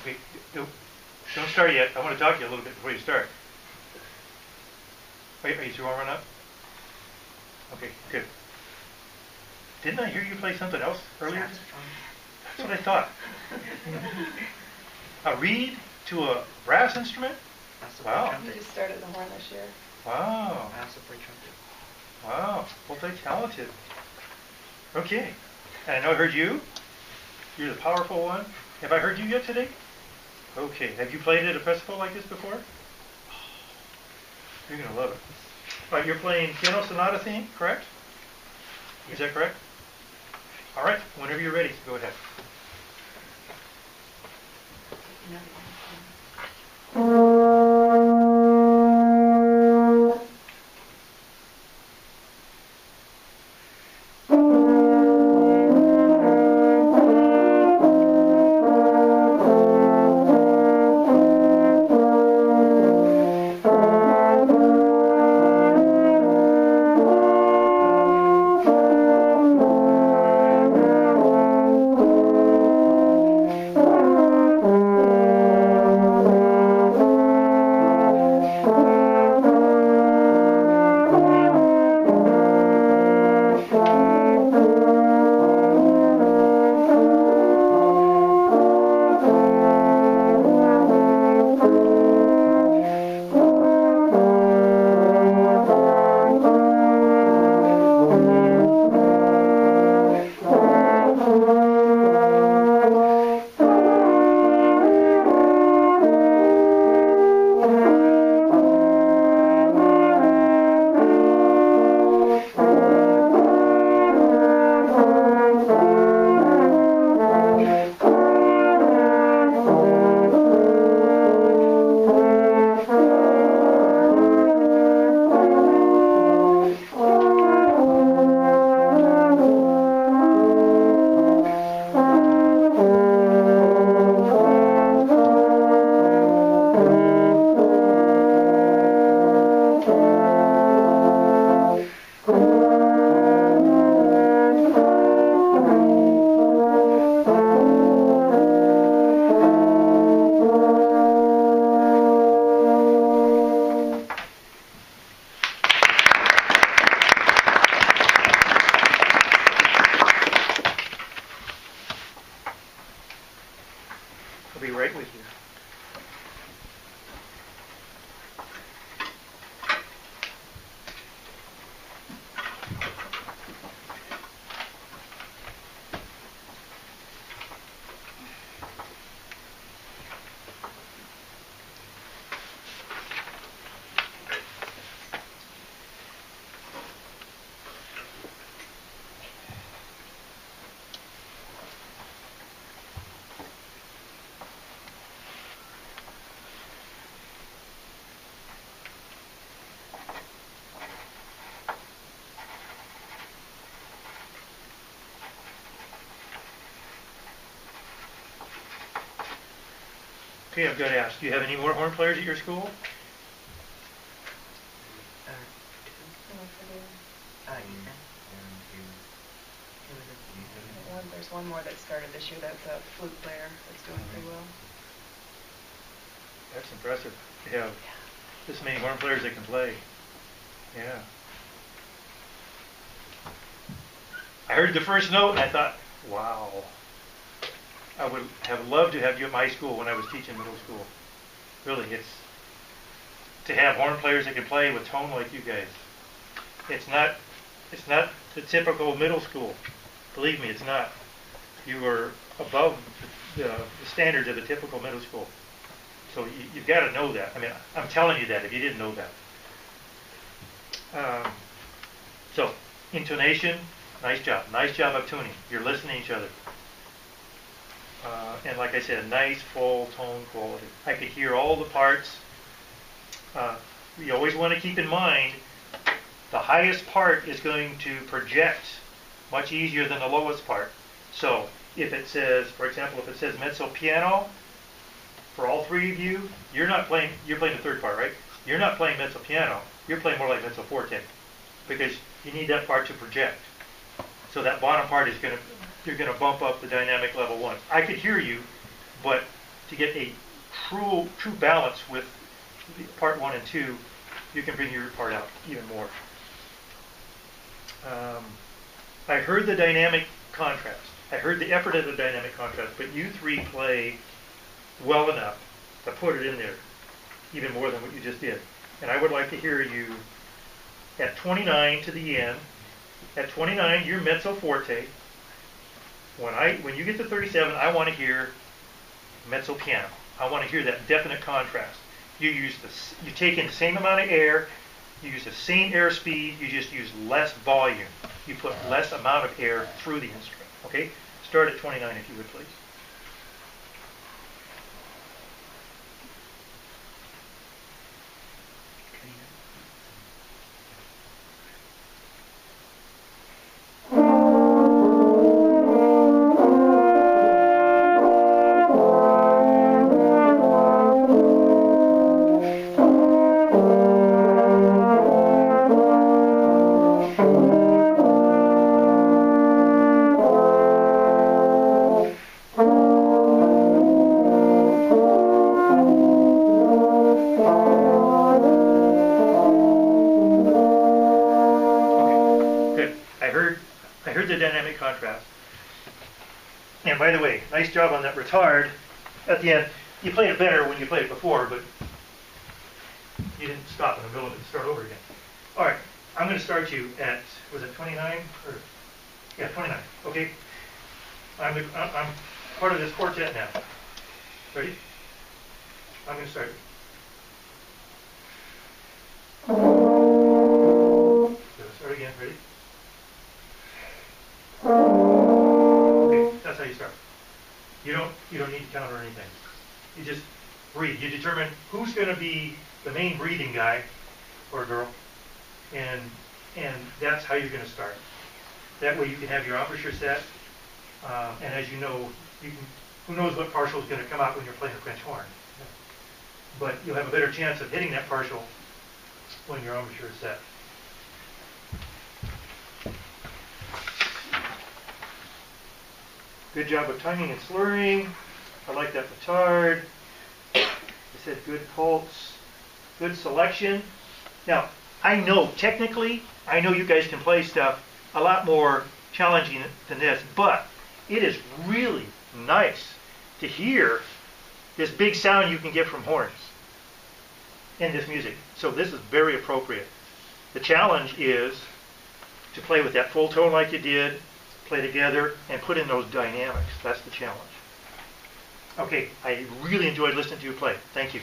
Okay, don't start yet. I want to talk to you a little bit before you start. Are you too warm up? Okay, good. Didn't I hear you play something else earlier? That's what I thought. A reed to a brass instrument? Wow. You just started the horn this year. Wow. I also play trumpet. Wow. Multi-talented. Okay. And I know I heard you. You're the powerful one. Have I heard you yet today? Okay. Have you played at a festival like this before? You're going to love it. All right, you're playing Piano Sonata theme, correct? Is that correct? All right. Whenever you're ready, go ahead. I'll be right with you. Okay, I've got to ask, do you have any more horn players at your school? There's one more that started this year. That's a flute player that's doing pretty well. That's impressive to have this many horn players that can play. Yeah. I heard the first note and I thought, wow. I would have loved to have you at my school when I was teaching middle school. Really, it's to have horn players that can play with tone like you guys. It's not the typical middle school. Believe me, it's not. You are above the standards of the typical middle school. So you've got to know that. I mean, I'm telling you that if you didn't know that. So, intonation, nice job. Nice job of tuning. You're listening to each other. And like I said, nice full tone quality. I could hear all the parts. You always want to keep in mind the highest part is going to project much easier than the lowest part. So if it says, for example, if it says mezzo piano, for all three of you, you're playing the third part, right? You're not playing mezzo piano. You're playing more like mezzo forte because you need that part to project. So that bottom part is you're going to bump up the dynamic level one. I could hear you, but to get a true balance with part 1 and 2, you can bring your part out even more. I heard the dynamic contrast. I heard the effort of the dynamic contrast, but you three play well enough to put it in there, even more than what you just did. And I would like to hear you at 29 to the end. At 29, you're mezzo forte. When you get to 37, I want to hear mezzo piano. I want to hear that definite contrast. You take in the same amount of air, you use the same air speed, you just use less volume. You put less amount of air through the instrument. Okay? Start at 29 if you would, please. I heard the dynamic contrast. And by the way, nice job on that retard at the end. You played it better when you played it before, but you didn't stop in the middle of it and start over again. All right, I'm going to start you at, was it 29? Yeah, 29. Okay. I'm part of this quartet now. Ready? I'm going to start. So start again. Ready? Okay, that's how you start. You don't need to count or anything. You just breathe. You determine who's going to be the main breathing guy or girl, and that's how you're going to start. That way you can have your embouchure set, and as you know, who knows what partial is going to come out when you're playing a French horn. But you'll have a better chance of hitting that partial when your embouchure is set. Good job with tonguing and slurring. I like that petard. I said good pulse. Good selection. Now, I know technically, I know you guys can play stuff a lot more challenging than this, but it is really nice to hear this big sound you can get from horns in this music. So this is very appropriate. The challenge is to play with that full tone like you did, play together, and put in those dynamics. That's the challenge. Okay, I really enjoyed listening to you play. Thank you.